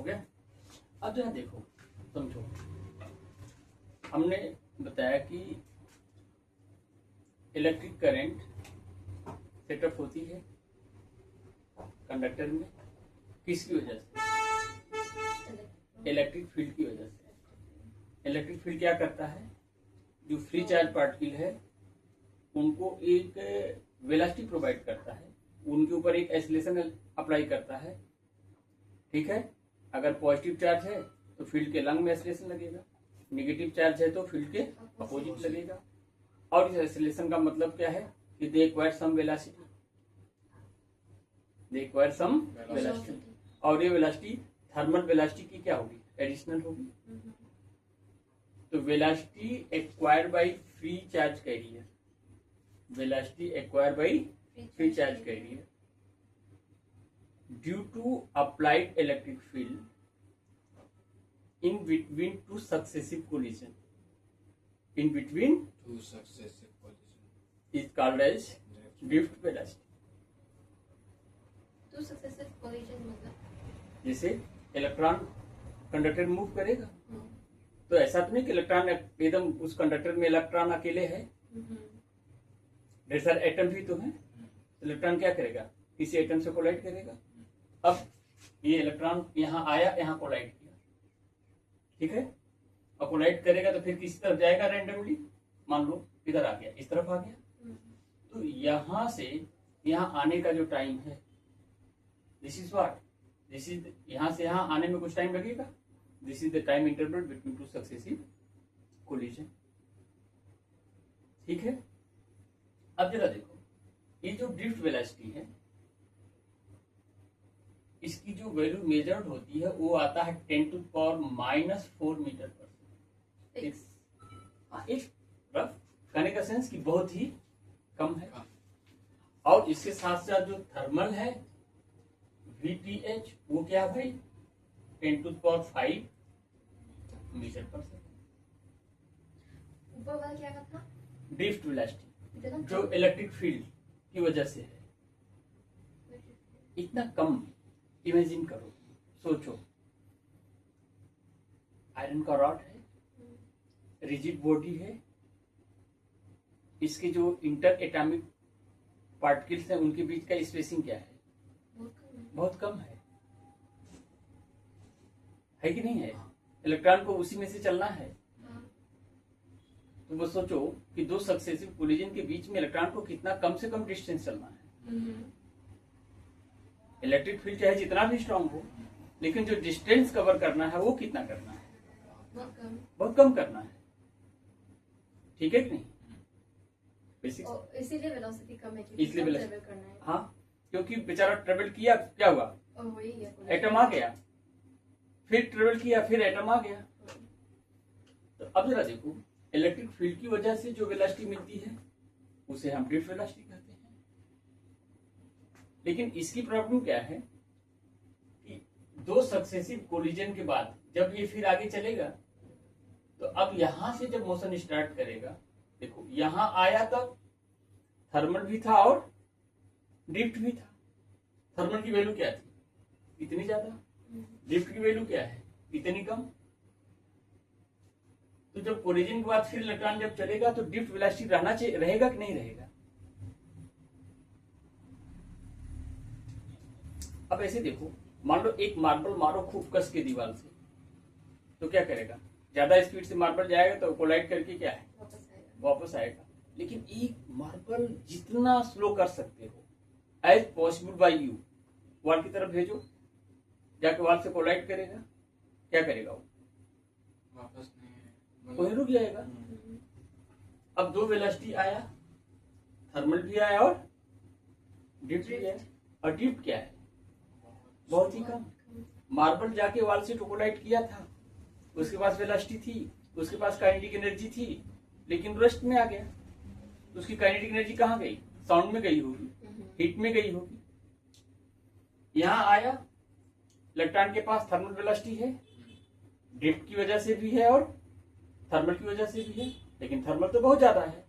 गया। अब जरा देखो, समझो, हमने बताया कि इलेक्ट्रिक करंट सेटअप होती है कंडक्टर में किसकी वजह से? इलेक्ट्रिक फील्ड की वजह से। इलेक्ट्रिक फील्ड क्या करता है? जो फ्री चार्ज पार्टिकल है उनको एक वेलोसिटी प्रोवाइड करता है, उनके ऊपर एक एक्सीलरेशन अप्लाई करता है। ठीक है, अगर पॉजिटिव चार्ज है तो फील्ड के लंग में एक्सीलरेशन लगेगा, नेगेटिव चार्ज है तो फील्ड के अपोजिट लगेगा। और इस एक्सीलरेशन का मतलब क्या है कि दे एक्वायर सम वेलोसिटी, दे एक्वायर सम वेलोसिटी। और ये वेलोसिटी थर्मल वेलोसिटी की क्या होगी? एडिशनल होगी। तो velocity acquired by free charge carrier, velocity acquired by free charge carrier due to applied electric field in between two successive collision, in between two successive collision is called as drift velocity. two successive collision मतलब जैसे electron conductor move करेगा तो ऐसा तो नहीं कि electron एकदम उस कंडक्टर में इलेक्ट्रॉन अकेले है, ढेर सारे एटम भी तो है। इलेक्ट्रॉन क्या करेगा? किसी एटम से कोलाइड करेगा। अब ये इलेक्ट्रॉन यहाँ आया, यहाँ कोलाइड किया, ठीक है, और कोलाइड करेगा तो फिर किसी तरफ जाएगा रैंडमली, मान लो इधर आ गया, इस तरफ आ गया। तो यहां से यहां आने का जो टाइम है, this is what, this is, यहां से यहां आने में कुछ टाइम लगेगा, this is the time interval between two successive collision. ठीक है, अब जरा देखो, ये जो ड्रिफ्ट वेलोसिटी है इसकी जो वैल्यू मेजर्ड होती है वो आता है 10⁻⁻⁴ मीटर पर सेकंड। एक रफ कहने का सेंस कि बहुत ही कम है। और इसके साथ साथ जो थर्मल है VTH वो क्या भाई? 10⁵ मीटर पर सेकंड। ऊपर वाला क्या था? ड्रिफ्ट वेलोसिटी जो इलेक्ट्रिक फील्ड की वजह से है, इतना कम। इमेजिन करो, सोचो, आयरन का रॉड है, रिजिड बॉडी है, इसके जो इंटर एटॉमिक पार्टिकल्स हैं उनके बीच का स्पेसिंग क्या है? बहुत कम है कि नहीं है? इलेक्ट्रॉन को उसी में से चलना है। तो वो सोचो कि दो सक्सेसिव कोलिजन के बीच में इलेक्ट्रॉन को कितना कम से कम डिस्टेंस चलना है। इलेक्ट्रिक फील्ड चाहे जितना भी स्ट्रांग हो, लेकिन जो डिस्टेंस कवर करना है वो कितना करना है? बहुत कम करना है। ठीक है कि नहीं? इसीलिए वेलोसिटी कम है, इसलिए ट्रेवल करना है। हाँ, क्योंकि बेचारा ट्रेवल किया, क्या हुआ? एटम आ गया, फिर ट्रेवल किया, फिर एटम आ गया। तो अब जरा देखो, इलेक्ट्रिक फील्ड की वजह से जो वेलोसिटी मिलती है उसे हम ड्रिफ्ट वेलोसिटी कहते हैं। लेकिन इसकी प्रॉब्लम क्या है कि दो सक्सेसिव कोलिजन के बाद जब ये फिर आगे चलेगा तो अब यहां से जब मोशन स्टार्ट करेगा, देखो यहां आया तब थर्मल भी था और ड्रिफ्ट भी था। थर्मल की वैल्यू क्या थी? इतनी ज्यादा। ड्रिफ्ट की वैल्यू क्या है? इतनी कम। तो जब कोलिजन के बाद फिर इलेक्ट्रॉन जब चलेगा तो ड्रिफ्ट वेलोसिटी रहना चाहिए, रहेगा कि नहीं रहेगा? अब ऐसे देखो, मान लो एक मार्बल मारो खूब कस के दीवार से, तो क्या करेगा? ज्यादा स्पीड से मार्बल जाएगा तो कोलाइड करके क्या है? वापस आएगा। लेकिन एक मार्बल जितना स्लो कर सकते हो as possible by you, wall की तरफ भेजो, जाके वॉल से कोलाइड करेगा, क्या करेगा? वो वापस नहीं, वहीं रुक जाएगा। अब दो वेलोसिटी आया, थर्मल भी आया और ड्रिफ्ट भी आया। और ड्रिफ्ट क्या है? बहुत ही कम। मार्बल जाके वॉल से कोलाइड किया था, उसके पास वेलोसिटी थी, उसके पास काइनेटिक एनर्जी थी, लेकिन रेस्ट में आ गया। तो उसकी काइनेटिक एनर्जी कहाँ गई? साउंड में गई होगी, हीट में गई होगी। यहां आया, इलेक्ट्रॉन के पास थर्मल वेलोसिटी है, ड्रिफ्ट की वजह से भी है और थर्मल की वजह से भी है, लेकिन थर्मल तो बहुत ज्यादा है,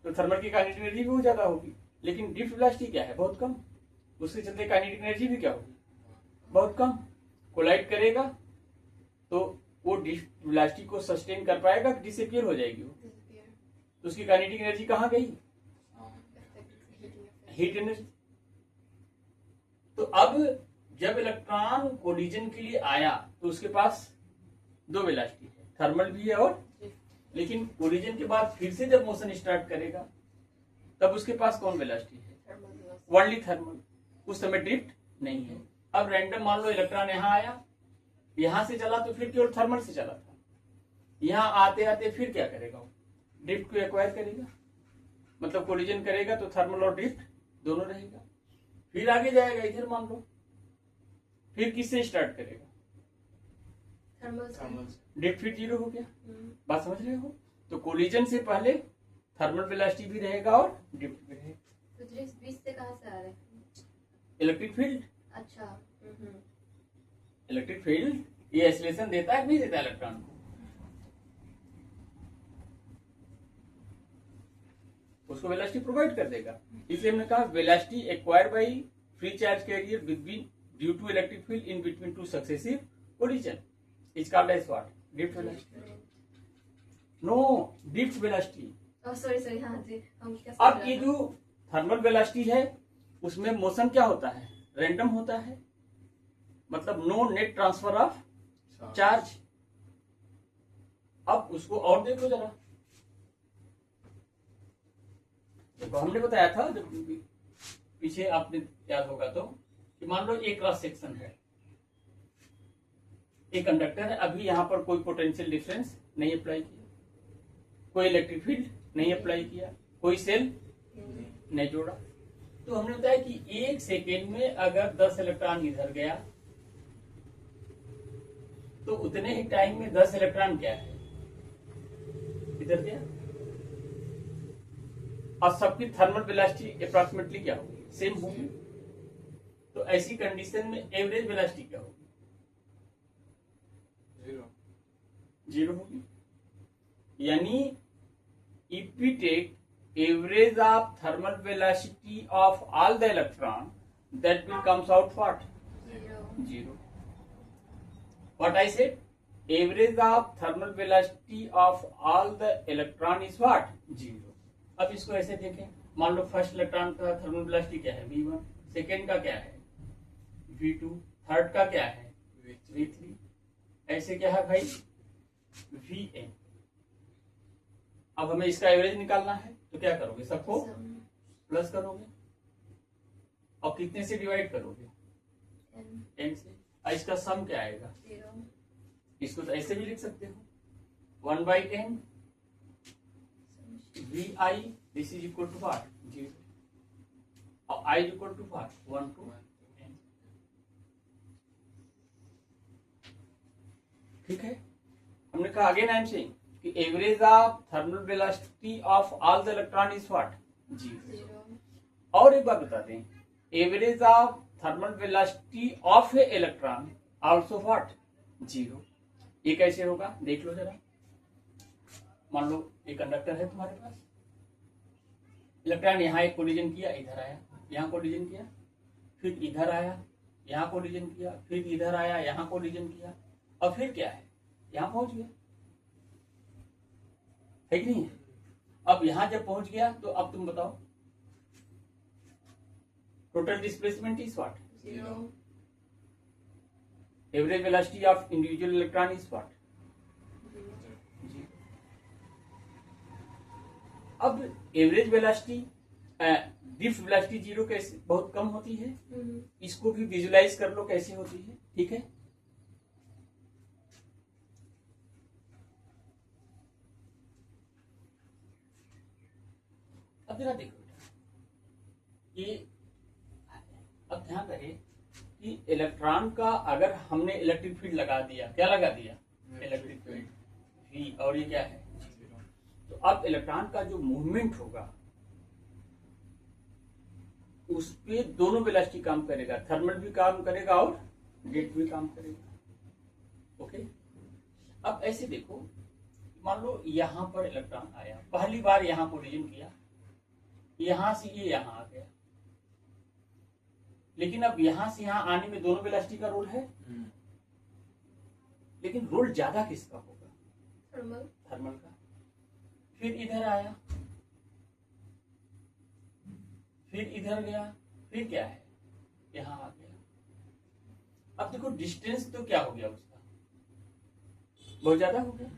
तो थर्मल की काइनेटिक एनर्जी भी बहुत ज्यादा होगी। लेकिन ड्रिफ्ट वेलोसिटी क्या है? बहुत कम। उसके चलते काइनेटिक एनर्जी भी क्या होगी? बहुत कम। कोलाइड करेगा तो वो ड्रिफ्ट वेलोसिटी को सस्टेन कर पाएगा कि डिसअपियर हो जाएगी वो? Disappear. तो उसकी काइनेटिक एनर्जी कहाँ गई? Effect heating effect. Heat energy. तो अब जब इलेक्ट्रॉन कोलिजन के लिए आया तो उसके पास दो वेलोसिटी है, थर्मल भी है और Drift. लेकिन कोलिजन के बाद फिर से जब मोशन स्टार्ट करेगा तब उसके पास कौन वेलोसिटी है? Thermal velocity. Only thermal. उस समय ड्रिफ्ट नहीं है। अब रैंडम मान लो इलेक्ट्रॉन यहाँ आया, यहां से चला तो फिर केवल थर्मल से चला था, यहाँ आते आते फिर क्या करेगा वो? ड्रिफ्ट को एक्वायर करेगा, मतलब कोलिजन करेगा तो थर्मल और ड्रिफ्ट दोनों रहेगा। फिर आगे जाएगा, इधर मान लो, फिर किससे स्टार्ट करेगा? Thermal. थर्मल ड्रिफ्ट फिर जीरो हो गया। Hmm. बात समझ रहे हो? तो कोलिजन से पहले थर्मल वेलोसिटी भी रहेगा और ड्रिफ्ट भी रहेगा। तो drift बीच से कहाँ से आ रहे हैं? इलेक्ट्रिक फील्ड, अच्छा. हम्म. इलेक्ट्रिक फील्ड ये एक्सीलरेशन देता है कि नहीं देता इलेक्ट्रॉन को? उसको वेलोसिटी प्रोवाइड कर देगा। इसलिए हमने कहा velocity acquired by free charge carrier between due to electric field in between two successive collision is called as what? Drift velocity. No, drift velocity. Oh, sorry. हाँ जी. हम क्या अब ये जो थर्मल वेलोसिटी है उसमें मोशन क्या होता है? रैंडम होता है, मतलब no net transfer of charge. अब उसको और देखो जरा, देखो हमने बताया था जब पीछे, आपने याद होगा तो, कि मान लो एक क्रॉस सेक्शन है, एक कंडक्टर है, अभी यहां पर कोई पोटेंशियल डिफरेंस नहीं अप्लाई किया, कोई इलेक्ट्रिक फील्ड नहीं अप्लाई किया, कोई सेल नहीं जोड़ा। तो हमने बताया कि एक सेकेंड में अगर 10 इलेक्ट्रॉन इधर गया तो उतने ही टाइम में 10 इलेक्ट्रॉन क्या है? इधर गया। और सबकी थर्मल वेलोसिटी अप्रॉक्सीमेटली क्या होगी? सेम होगी। तो ऐसी कंडीशन में एवरेज वेलोसिटी क्या होगी? जीरो होगी। यानी if we take average of thermal velocity of all the electron, that will comes out what? Zero. Zero. What I said? Average of thermal velocity of all the electron is what? Zero. अब इसको ऐसे देखें, मान लो first electron का thermal velocity क्या है? V1, second का क्या है? V2, थर्ड का क्या है? V3, ऐसे क्या है भाई? Vn। अब हमें इसका एवरेज निकालना है तो क्या करोगे? सबको Sum. प्लस करोगे और कितने से डिवाइड करोगे? N. n से। और इसका सम क्या आएगा? Zero. इसको तो ऐसे भी लिख सकते हो, 1/n vi, this is equal to what? 0, और i is equal to what? 1 to n। ठीक है, हमने कहा अगेन आई एम सेइंग कि average of thermal velocity of all the electron is what? 0। Zero. और एक बात बताते हैं, average of thermal velocity of a electron also what? 0। ये कैसे होगा? देख लो जरा। मान लो एक कंडक्टर है तुम्हारे पास, इलेक्ट्रॉन यहाँ एक कोलिजन किया, इधर आया, यहाँ कोलिजन किया, फिर इधर आया, यहाँ कोलिजन किया, फिर इधर आया, यहाँ कोलिजन किया, और फिर क्या है? यहाँ पहुंच गया, है कि नहीं है? अब यहां जब पहुंच गया तो अब तुम बताओ, total displacement is what? Zero. Average velocity of individual electron is what? Zero. अब एवरेज वेलोसिटी, ड्रिफ्ट वेलोसिटी 0 कैसे? बहुत कम होती है। Mhm. इसको भी विजुलाइज कर लो कैसे होती है, ठीक है? अब जरा देखो बेटा, ये अब ध्यान रहे कि इलेक्ट्रॉन का अगर हमने इलेक्ट्रिक फील्ड लगा दिया, क्या लगा दिया? इलेक्ट्रिक फील्ड V, और ये क्या है? तो अब इलेक्ट्रॉन का जो मूवमेंट होगा उस पे दोनों वेलोसिटी काम करेगा, थर्मल भी काम करेगा और ड्रिफ्ट भी काम करेगा। ओके, अब ऐसे देखो, मान लो यहां पर इलेक्ट्रॉन आया, पहली बार यहां कोलिजन किया, यहां से ये यहां आ गया, लेकिन अब यहां से यहां आने में दोनों वेलोसिटी का रोल है, लेकिन रोल ज्यादा किसका होगा? थर्मल। थर्मल का। फिर इधर आया, फिर इधर गया, फिर क्या है, यहां आ गया। अब देखो डिस्टेंस तो क्या हो गया उसका, बहुत ज्यादा हो गया।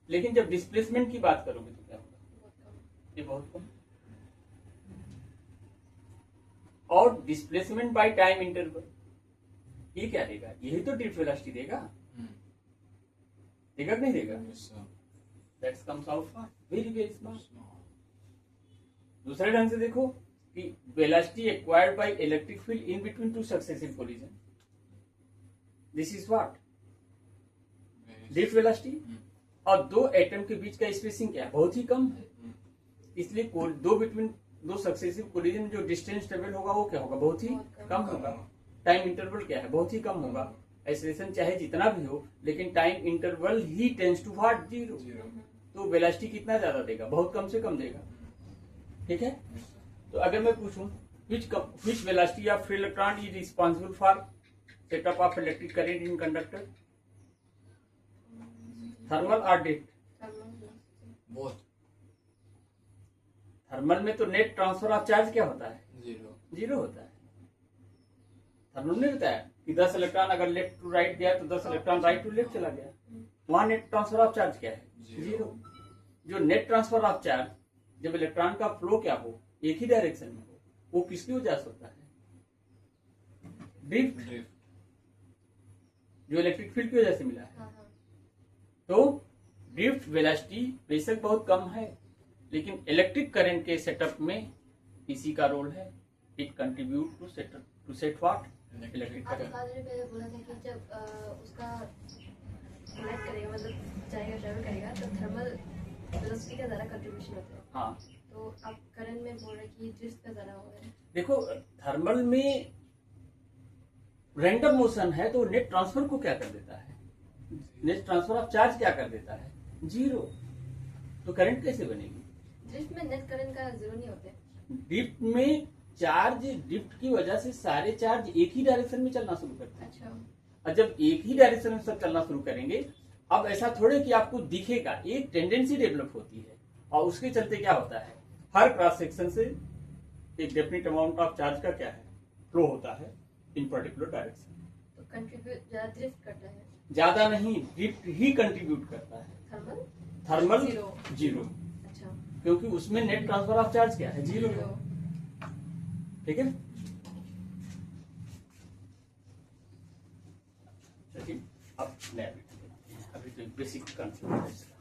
लेकिन जब डिस्प्लेसमेंट की बात करोगे तो क्या होगा? बहुत कम। ये बहुत कम। और डिस्प्लेसमेंट बाय टाइम इंटरवल, ये क्या देगा? यही तो ड्रिफ्ट वेलोसिटी देगा। देगा कि नहीं देगा? Yes, sir. That's comes out for very very small. दूसरे ढंग से देखो कि velocity acquired by electric field in between two successive collision, this is what? Drift velocity. और दो एटम के बीच का स्पेसिंग क्या है? बहुत ही कम है। इसलिए दो सक्सेसिव कोलिजन में जो डिस्टेंस ट्रेवल होगा वो क्या होगा? बहुत ही कम होगा। टाइम इंटरवल क्या है? बहुत ही कम होगा। एक्सेलरेशन चाहे जितना भी हो, लेकिन टाइम इंटरवल ही टेंड्स टू व्हाट? जीरो। तो वेलोसिटी कितना ज्यादा देगा? बहुत कम से कम देगा। ठीक है। तो अगर मैं पूछूं which velocity of free electron is responsible for setup of electric current in conductor? Thermal और ड्रिफ्ट? थर्मल। Both. थर्मल में तो नेट ट्रांसफर ऑफ चार्ज क्या होता है? Zero. जीरो होता है। थर्मल में होता है कि 10 इलेक्ट्रॉन अगर लेफ्ट टू राइट गया तो 10 इलेक्ट्रॉन राइट टू लेफ्ट चला गया। वहां नेट ट्रांसफर ऑफ चार्ज क्या है? जीरो। जो नेट ट्रांसफर ऑफ चार्ज, जब इलेक्ट्रॉन का फ्लो क्या हो, एक ही डायरेक्शन में हो, वो किसकी वजह से होता है? ड्रिफ्ट। Drift. जो इलेक्ट्रिक फील्ड की वजह से मिला है। हाँ हाँ। तो ड्रिफ्ट वेलोसिटी बेशक बहुत कम है, लेकिन इलेक्ट्रिक करंट के सेटअप में इसी का रोल है। It contribute to set what? Electric आपने करंट। फादर ने पहले बोला था कि जब उसका कनेक्ट करेगा, मतलब जाएगा, ट्रैवल करेगा, तो थर्मल वेलोसिटी का ज़्यादा कंट्रीब्यूशन होता है। हाँ, तो आप करंट में बोल रहे कि ड्रिफ्ट का ज़्यादा हो रहा है। देखो थर्मल में रैंडम मोशन है तो नेट ट्रांसफर को क्या कर देता है? नेट ट्रांसफर ऑफ चार्ज क्या कर देता है? जीरो। तो करंट कैसे बनेगी? ड्रिफ्ट में नेट करंट का जीरो नहीं होते। ड्रिफ्ट में चार्ज, ड्रिफ्ट की वजह से सारे चार्ज एक ही डायरेक्शन में चलना शुरू करते हैं। अच्छा। और जब एक ही डायरेक्शन में सब चलना शुरू करेंगे, अब ऐसा थोड़े कि आपको दिखेगा, एक टेंडेंसी डेवलप होती है और उसके चलते क्या होता है, हर क्रॉस सेक्शन से एक डेफिनेट अमाउंट ऑफ चार्ज का क्या है? फ्लो होता है इन पर्टिकुलर डायरेक्शन। तो कंट्रीब्यूट ज़्यादा ड्रिफ्ट करता है। ज्यादा नहीं, ड्रिफ्ट ही कंट्रीब्यूट करता है। Thermal thermal zero. जीरो, अच्छा। क्योंकि उसमें नेट ट्रांसफर ऑफ चार्ज क्या है? जीरो है। ठीक है। चलिए अब नया अभी तो बेसिक कंसेप्ट है इसका।